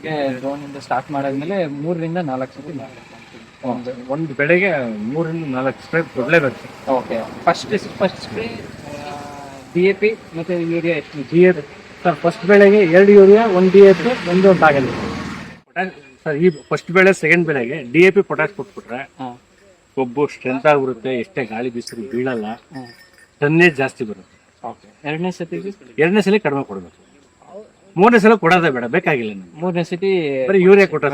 ಬೆಳಗ್ಗೆ ಡ್ರೋನ್ ಇಂದ ಸ್ಟಾರ್ಟ್ ಮಾಡಾದ್ಮೇಲೆ 3 ರಿಂದ 4 ಸತಿ ಒಂದು ಬೆಳೆಗೆ 3 ರಿಂದ 4 ಸ್ಪ್ರೇ ಕೊಡಲೇಬೇಕು. ಓಕೆ. ಫಸ್ಟ್ ಸ್ಪ್ರೇ DAP ಮತ್ತೆ ಯೂರಿಯಾ ಎಷ್ಟು? DAP ಸರ್ ಫಸ್ಟ್ ಬೆಳೆಗೆ 2 ಯೂರಿಯಾ 1 DAP 1 ಆಗಲ್ಲ ಸರ್. ಈ ಫಸ್ಟ್ ಬೆಳೆ ಸೆಕೆಂಡ್ ಬೆಳೆಗೆ DAP ಪೊಟ್ಯಾಶ್ ಕೊಟ್ಬಿಟ್ರೆ ಕೊಬ್ಬು ಸ್ಟ್ರೆಂತ್ ಆಗಿರುತ್ತೆ, ಎಷ್ಟೇ ಗಾಳಿ ಬೀಸಿದ್ರು ಬೀಳಲ್ಲ, ಟನ್ನೇಜ್ ಜಾಸ್ತಿ ಬರುತ್ತೆ. ಓಕೆ. ಎರಡನೇ ಸಲ ಕಡಿಮೆ ಕೊಡಬೇಕು. 3ನೇ ಸಲ ಕೊಡೋದೇ ಬೇಡ, ಬೇಕಾಗಿಲ್ಲ ನಮ್ಗೆ. 3ನೇ ಸತಿ ಬರೀ ಯೂರಿಯಾ ಕೊಟ್ಟ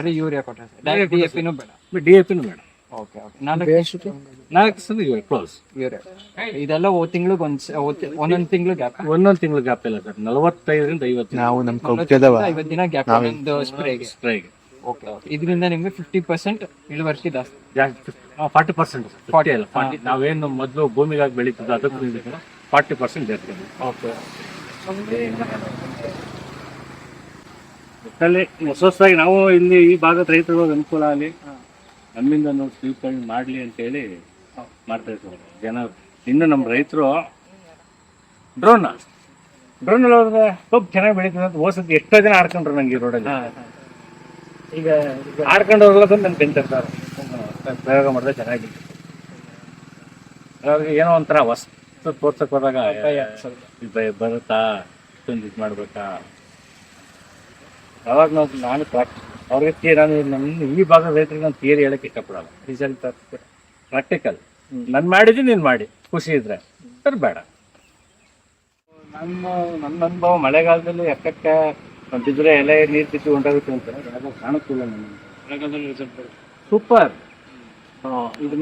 DAPನೂ ಬೇಡ. DAPನೂ ಬೇಡ. ಓಕೆ. 4 ಸಲ ಯೂರಿಯಾ ಕ್ಲೋಸ್. ಯೂರಿಯಾ ಇದೆಲ್ಲ ತಿಂಗಳಿಗೆ ಒಂದೊಂದು ತಿಂಗಳು ಗ್ಯಾಪ್? ಒಂದೊಂದು ತಿಂಗಳು ಗ್ಯಾಪ್ ಇಲ್ಲ ಸರ್. 45 ರಿಂದ 50 ದಿನ. ನಾವು ನಮ್ಮ 50 ದಿನ ಗ್ಯಾಪ್ ಒಂದು ಸ್ಪ್ರೇಗೆ. ಓಕೆ. ಇದರಿಂದ ನಿಮ್ಗೆ 50% ಇಳುವರಿ ಜಾಸ್ತಿ. 40%. 40 ಅಲ್ಲ, 40. ನಾವೇನು ಮೊದಲು ಭೂಮಿಗಾಗಿ ಬೆಳೀತದ ಅದಕ್ಕೂ 40% ಜಾಸ್ತಿ. ಓಕೆ. ಒಟ್ಟಲ್ಲಿ ಹೊಸದಾಗಿ ನಾವು ಇಲ್ಲಿ ಈ ಭಾಗದ ರೈತರಿಗೆ ಅನುಕೂಲ ಆಗಲಿ, ನಮ್ಮಿಂದ ನಾವು ಸ್ವೀಕರಣೆ ಮಾಡಲಿ ಅಂತೇಳಿ ಮಾಡ್ತಾ ಇರ್ತೀವಿ. ಜನ ಇನ್ನು ನಮ್ಮ ರೈತರು ಡ್ರೋನಲ್ಲಿ ಹೋದ್ರೆ ಸ್ವಲ್ಪ ಚೆನ್ನಾಗಿ ಬೆಳೀತದೆ ಅಂತ ಹೋಸತಿ ಎಷ್ಟೋ ಜನ ಆಡ್ಕೊಂಡ್ರು ನಂಗೆ ಈ ರೋಡಲ್ಲಿ. ಈಗ ಆಡ್ಕೊಂಡು ಹೋಗ್ಲಕ್ಕ ನನ್ಗೆ ಬೆಂತಾರೆ ಸರ್, ಪ್ರಯೋಗ ಮಾಡಿದ್ರೆ ಚೆನ್ನಾಗಿ ಅವ್ರಿಗೆ ಏನೋ ಒಂಥರ ಹೊಸ ತೋರ್ಸಕ್ ಹೋದಾಗ ಬರುತ್ತಾ, ಇಷ್ಟೊಂದು ಇದು ಮಾಡ್ಬೇಕಾ. ಯಾವಾಗ ನಾನು ಅವ್ರಿಗೆ ನಾನು ನಮ್ಮ ಈ ಭಾಗದ ರೈತರಿಗೆ ನಾನು ಥಿಯರಿ ಹೇಳಕ್ಕೆ ಇಷ್ಟಪಡಲ್ಲ. ರಿಸಲ್ಟ್ ಪ್ರಾಕ್ಟಿಕಲ್ ನಾನು ಮಾಡಿದ್ದೀನಿ, ನೀನು ಮಾಡಿ ಖುಷಿ ಇದ್ರೆ ಸರ್ ಬೇಡ. ನನ್ನ ಅನುಭವ ಮಳೆಗಾಲದಲ್ಲಿ ಎಕ್ಕಕ್ಕೆ ಬಿದ್ದರೆ ಎಲೆ ನೀರು ಬಿದ್ದು ಉಂಟಾಗುತ್ತೆ ಅಂತ ಯಾವಾಗ ಕಾಣುತ್ತಿಲ್ಲ ನನಗೆ. Result super. ಇದು